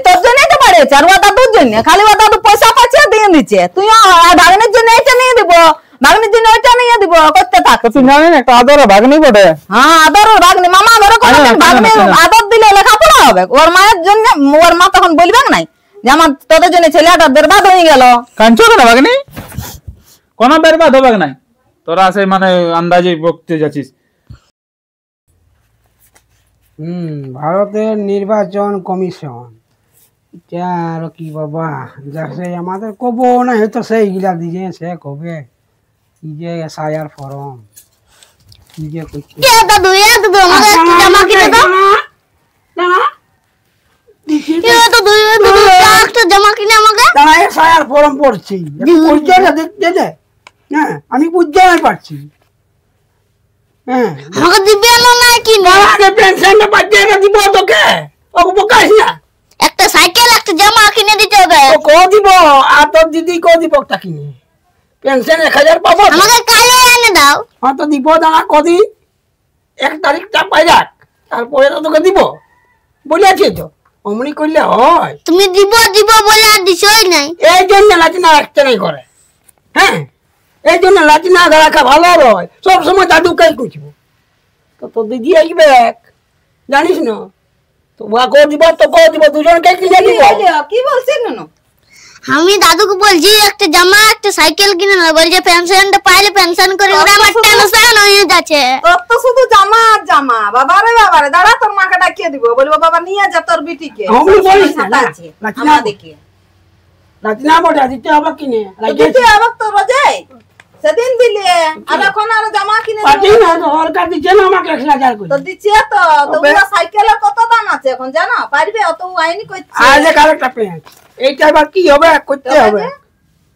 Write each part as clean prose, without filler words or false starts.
তোর জন্য তো বাড়িয়েছে আর ওটা তোর জন্য খালি ওটা তো পয়সা পাচ্ছে দিয়ে দিচ্ছে তুই ভাগ্নের জন্য এটা নিয়ে দিব ভাগ্নের জন্য ওইটা নিয়ে দিব করতে থাক তুই জানিস একটা আদর ভাগ্নি বটে হ্যাঁ আদর ভাগ্নি মামা ঘরে কোনদিন ভাগ্নি আদর দিলে লেখাপড়া হবে ওর মায়ের জন্য ওর মা তখন বলবে না যে আমার তোদের জন্য ছেলেটা বরবাদ হয়ে গেল কাঞ্চো না ভাগ্নি কোন বরবাদ হবে না তোরা সেই মানে আন্দাজে বকতে যাচ্ছিস ভারতের নির্বাচন কমিশন আর কি বাবা যাচ্ছে আমাদের কব না হয়তো সেইগুলা দিয়ে সে কবে কি যে এসআইআর ফর্ম কি যে করছে দাদু আমাকে জামা কিনে দাও একটা জামা কিনে আমাকে তারা এসআইআর ফর্ম পড়ছি বুঝতে না দেখতে দে হ্যাঁ আমি বুঝতে না পারছি হ্যাঁ আমাকে দিবে না কিনে আগে পেনশনটা পাচ্ছে না দিব তোকে ওকে বকাস না একটা সাইকেল একটা জামা কিনে দিতে হবে ও কো দিব আর তোর দিদি কো দিব তা কিনে পেনশন 1000 পাবো আমাকে কালে এনে দাও হ্যাঁ তো দিব দাঁড়া কদি 1 তারিখটা পাই যাক তারপরে তো তোকে দিব বলেছি তো অমনি করলে হয় তুমি দিব বলে আর দিছই নাই এই জন্য লাচিনা রাখতে নাই করে হ্যাঁ এই জন্য লাচিনা রাখা ভালো রয় সব সময় দাদু কাই কুচব তো তোর দিদি আসবে জানিস না তো ওকে দিব তো কো দিব দুজনকে কিনে দিব কি বলছিস নুনু আমি দাদুকে বলছি একটা জামা একটা সাইকেল কিনে নেবে বলছে পেনশনটা পাইলে পেনশন করে ওরা আমার টেনশন হয়ে যাচ্ছে তোর তো শুধু জামা আর জামা বাবারে দাঁড়া তোর মাকে ডাকিয়ে দিব বলবো বাবা নিয়ে যা তোর বিটিকে আমি বলিস না লাচিনা দেখি লাচিনা বড় দিতে হবে কিনে দিতে আবার তো রোজাই সেদিন দিলে আর এখন আর জামা কিনে পাটি না সরকার দিচ্ছে না আমাকে 1000 করে তো দিচ্ছে তো ওরা সাইকেলের কত দাম আছে এখন জানো পারবে অত আইনি করছে আজ কারেক্ট পেন এইটা আবার কি হবে করতে হবে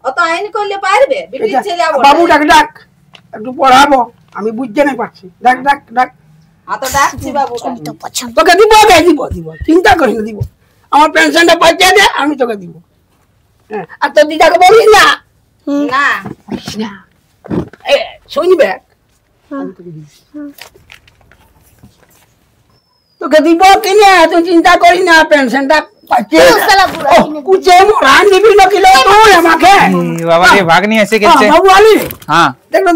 অত আইনি করলে পারবে বিটি ছেলে বাবু ডাক একটু পড়াবো আমি বুঝতে না পারছি ডাক তো ডাকছি বাবু তোকে দিব চিন্তা করিস না দিব আমার পেনশনটা পাইতে দে আমি তোকে দিব হ্যাঁ আর তোর দিদাকে বলিস না না শুনবে তোকে দিব কিনে তুই চিন্তা করিস না পেনশনটা পাইতে কুচে মোরান দিবি না কিলো তুই আমাকে বাবা রে ভাগ্নি এসে গেছে বাবু আলি হ্যাঁ দেখো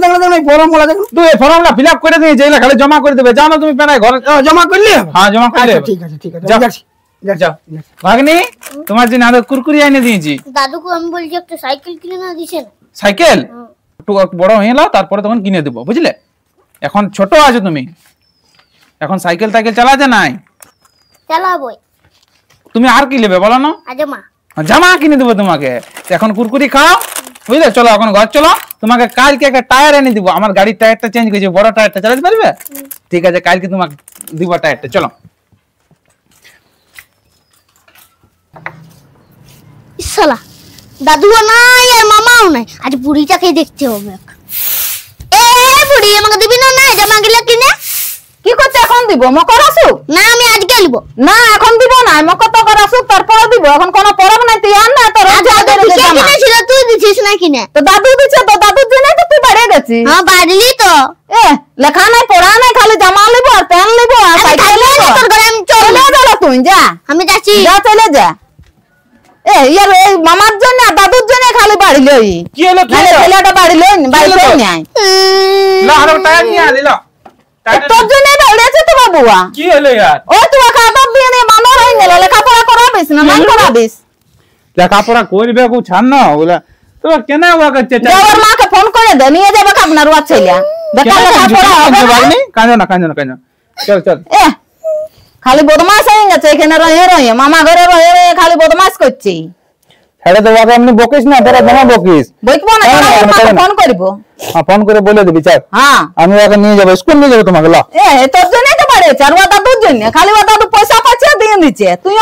ফর্ম বলা দেখো তুই এই ফর্মটা ফিলআপ করে দিয়ে যেলা খালি জমা করে দেবে জানো তুমি পেনায় ঘরে জমা করলে হ্যাঁ জমা করলে ঠিক আছে যাও ভাগ্নি তোমার জন্য আদর কুরকুরি এনে দিয়েছি দাদুকে আমি বলছি একটা সাইকেল কিনে না দিছেন সাইকেল একটু বড় হয়ে নাও তারপরে তখন কিনে দেবো বুঝলে এখন ছোট আছো তুমি এখন সাইকেল চালাতে নাই চালাবই তুমি আর কি নেবে বলো না জামা জামা কিনে দেবো তোমাকে এখন কুরকুরি খাও বুঝলে চলো এখন ঘর চলো তোমাকে কালকে একটা টায়ার এনে দিব আমার গাড়ির টায়ারটা চেঞ্জ করেছি বড় টায়ারটা চালাতে পারবে ঠিক আছে কালকে তোমাকে দিব টায়ারটা চলো ইসালা দাদুও নাই আর মামাও নাই আজ বুড়িটাকে দেখতে হবে বুড়ি আমাকে দিবি না জামা গিলা কিনে কি করতে এখন দিব মকর আসুক না আমি আজকে নিব না এখন দিব না মকর তো কর আসুক তারপরে দিব এখন কোন পরব নাই তুই আন না তোর কিনেছিল তুই দিছিস না কিনে তো দাদু দিছে তো দাদুর জন্য তো তুই বাড়ি গেছিস হ্যাঁ বাড়লি তো লেখা নাই পড়া নাই খালি জামা লিব আর প্যান্ট লিব আর সাইকেল লিব তোর ঘরে আমি চলে গেল তুই যা আমি যাচ্ছি যা চলে যা ইয়ার এই মামার জন্য দাদুর জন্য খালি বাড়ি লই কি হলো ছেলেটা বাড়ি লই বাড়ি লই নাই না আরো টায়ার নিয়ে আলিলো তোর জন্য দৌড়েছে তো বাবুয়া কি হলো यार ও তুই খাবার দিয়ে নে মানর হই গেল লেখাপড়া করাবিস না নাই করাবিস লেখাপড়া করবে কো ছাড় না ওলা তো কেন ওয়া করতে চাই ওর মাকে ফোন করে দে নিয়ে যাবে আপনার ওয়া ছেলে দেখা লেখাপড়া হবে ভাগ্নি কাঁদো না চল খালি বদমাশ হয়ে গেছে এখানে রয়ে মামা ঘরে রয়ে খালি বদমাশ করছে ছেড়ে দেবো আপনি বকিস না তোরা জামা বকিস বইকবো না ফোন করব হ্যাঁ ফোন করে বলে দিবি চল হ্যাঁ আমি ওকে নিয়ে যাব স্কুল নিয়ে যাব তোমাকে ল তোর জন্য তো বাড়িয়েছে আর ওটা তোর জন্য খালি ওটা তো পয়সা পাচ্ছে দিয়ে দিচ্ছে তুই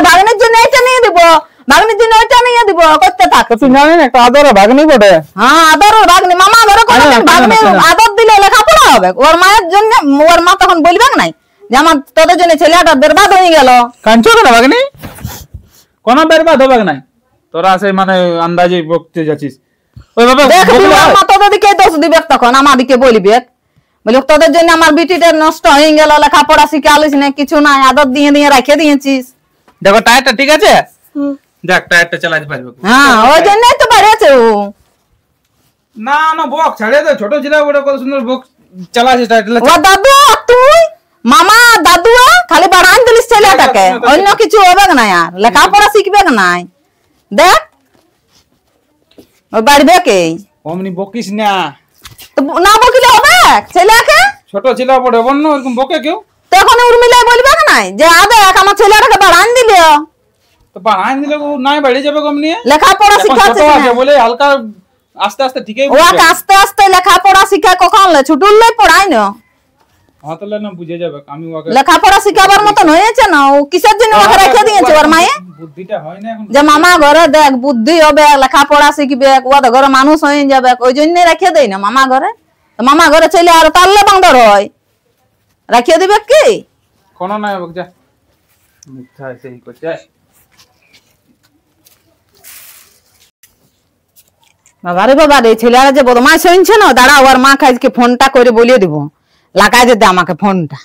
ভাগ্নের জন্য এটা নিয়ে দিব ভাগ্নের জন্য এটা নিয়ে দিব করতে থাক তুই জানিস একটা আদর ভাগ্নি বটে হ্যাঁ আদর ভাগ্নি মামা ঘরে কোনদিন ভাগ্নি আদর দিলে লেখাপড়া হবে ওর মায়ের জন্য ওর মা তখন বলবে না যে আমার তোদের জন্য ছেলেটা বরবাদ হয়ে গেল কাঞ্চো না ভাগ্নি কোন বরবাদ হবে না তোরা সেই মানে আন্দাজে বকতে যাচ্ছিস ওই বাবা মা তোদের দিকে দোষ দিবে তখন আমাদিকে বলবে বলি তোদের জন্য আমার বিটিটা নষ্ট হয়ে গেল লেখাপড়া শিখে আলিস না কিছু নাই আদর দিয়ে দিয়ে রেখে দিয়েছিস দেখো টায়ারটা ঠিক আছে, হুম। যাক টায়ারটা চালাতে পারবে। হ্যাঁ ওই জন্যই তো বাড়িয়েছে ও। না না বক ছাড়ে দে, ছোট ছিল বড় কত সুন্দর বক চালাছে টায়ারটা। ও দাদু আর তুই মামা দাদু খালি বাড়ান দিলিস ছেলেটাকে, অন্য কিছু হবে না আর লেখাপড়া শিখবে নাই। দেখ ওই বাড়বে কে অমনি বকিস না, তো না বকিলে হবে ছেলেকে? ছোট ছিল বড় বন্য এরকম বকে কেউ? তো এখন উর্মিলা বলবে নাই যে দেখ আমার ছেলেটাকে বাড়ান দিল, তো বাহান দিলে ও নাই বাড়ি যাবে অমনি। লেখাপড়া এখন শিখাচ্ছে ছোট আছে না। বলে হালকা আস্তে আস্তে ঠিকই ও বুঝবে। আস্তে আস্তে লেখাপড়া শিখা কখন ছুটুলে পড়াই না, হ্যাঁ তাহলে না বুঝে যাবে। আমি ওকে লেখাপড়া শিখাবার মতন হয়েছে না, ও কিসের জন্য ওকে রেখে দিয়েছে ওর মায়ে? বুদ্ধিটা হয় না এখন। যে মামা ঘরে দেখ বুদ্ধি হবে, লেখাপড়া শিখবে, ও তো ঘরে মানুষ হয়ে যাবে, ওই জন্য রেখে দেয় না মামা ঘরে। তো মামা ঘরে ছেলে আর তাহলে বান্দর হয়, রাখিয়ে দিবে কি? কোনো নাই বক যা, মিথ্যা সেই করছে। বাবা রে বাবা রে, ছেলেরা যে বদমাশ হয়েছে না, দাঁড়া ওর মা আজকে ফোনটা করে বলিয়ে দিব, লাগাই যেতে আমাকে ফোনটা।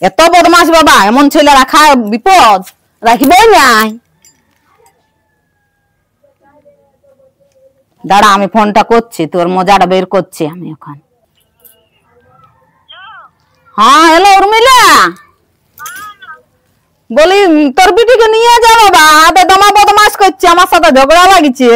এত বদমাশ বাবা, এমন ছেলে রাখা বিপদ, রাখিবই নাই। দাঁড়া আমি ফোনটা করছি, তোর মজাটা বের করছি আমি এখন। হ্যাঁ হ্যালো উর্মিলা, বলি তোর বিটিকে নিয়ে যা বাবা, আদে দমা বদমাশ করছে, আমার সাথে ঝগড়া লাগিছে,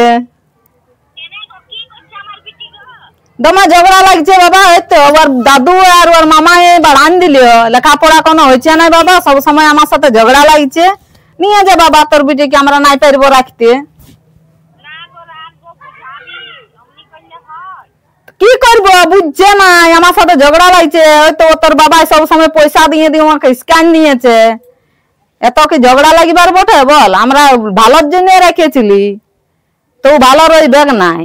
দমা ঝগড়া লাগছে বাবা। এই তো ওর দাদু আর ওর মামা বাড়ান দিল, লেখাপড়া কোনো হয়েছে না বাবা, সব সময় আমার সাথে ঝগড়া লাগছে। নিয়ে যা বাবা তোর বিটিকে, আমরা নাই পারবো রাখতে। কি করবো বুঝছে নাই, আমার সাথে ঝগড়া লাগছে। হয়তো তোর বাবা সব সময় পয়সা দিয়ে দিয়ে আমাকে স্ক্যান নিয়েছে, এত কি ঝগড়া লাগিবার বটে বল? আমরা ভালোর জন্য রেখেছিলি, তো ভালো রইবে নাই।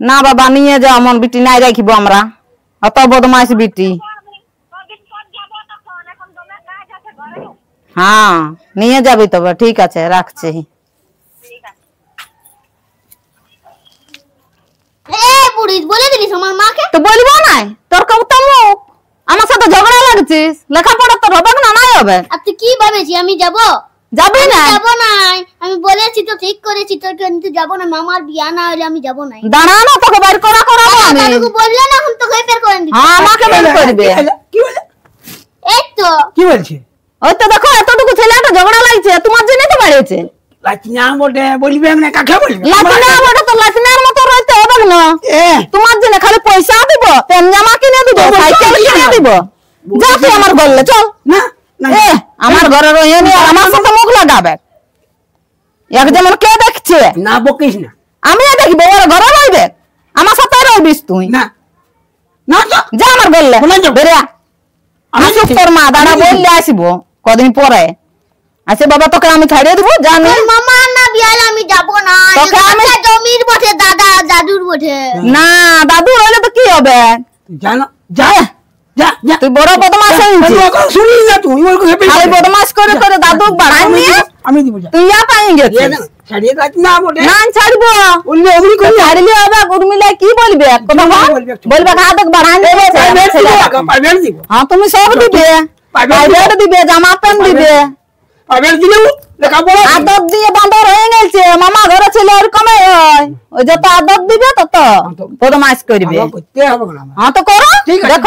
না বাবা নিয়ে যা, আমার বিটি নাই রাখিব আমরা, অত বদমাইশ বিটি। হ্যাঁ নিয়ে যাবি তবে, ঠিক আছে রাখছি। এ বুড়ি বলে দিলিস আমার মাকে? তো বলবো নাই, তোর কত মুখ, আমার সাথে ঝগড়া লাগছিস, লেখাপড়া তোর হবে না নাই হবে? আর তুই কি ভাবেছি আমি যাব? যাবি না? যাব নাই, আমি বলেছি তো ঠিক করেছি তো, কিন্তু যাব না। মামার বিয়া না হলে আমি যাব নাই। দাঁড়া না, তোকে বের করাবো আমি। দাদুকে বললে না, এখন তোকে বের করে দিই। হ্যাঁ আমাকে বের করবে। কি বলে? এই তো কি বলছে? ওই তো দেখো এতটুকু ছেলেটা ঝগড়া লাগছে, তোমার জন্য তো বাড়িয়েছে। লাচিনা বটে বলবে না, কাকে বলবে? লাচিনা বটে তো লাচিনার মতো রইতে হবে না, এ তোমার জন্য খালি পয়সা দিব, পেন জামা কিনে দিব, সাইকেল কিনে দিব। যা তুই আমার বললে চল। না না এ আমার ঘরে রয়ে নি, আর আমার সাথে মুখ লাগাবে। এক যেমন কে দেখছে, না বকিস না। আমিও দেখবো, ওর ঘরে রইবে, আমার সাথে রইবিস তুই। না না তো যা আমার বললে বেরিয়া। আসুক তোর মা, দাঁড়া বললে আসবো কদিন পরে। আচ্ছা বাবা তোকে আমি ছাড়িয়ে দেবো, জানি তোর মামা না বিয়া হলে আমি যাব না। তোকে আমি- এটা জমির বটে, দাদুর বটে। না দাদু হইলে তো কি হবে? জানো যা যা যা তুই বড় বদমাশ হয়েছিস, শুনি না তুই ওর কথা খালি বদমাশ করে করে দাদু বাড়াই নিয়ে আমি দিব যা তুই ইয়া পাই গেছিস। ছাড়িয়ে লাচিনা বটে না ছাড়বো, বললে অমনি তুই করে ছাড়লে হবে, উর্মিলা কি বলবে? কথা বল। বলবে হাত বাড়াই নিয়ে পাইবেন দিব হ্যাঁ তুমি সব দিবে, প্রাইভেট দিবে, জামা প্যান্ট দিবে, পাইবেন দিলেও লেখাপড়া আদত দিয়ে বাঁদর হয়ে গেছে। মামা ঘরে ছেলে ওরকমই হয়, ওই যত আদত দিবে তত বদমাশ করবে। করতে হবে না। হ্যাঁ তো করো, ঠিক আছে। দেখো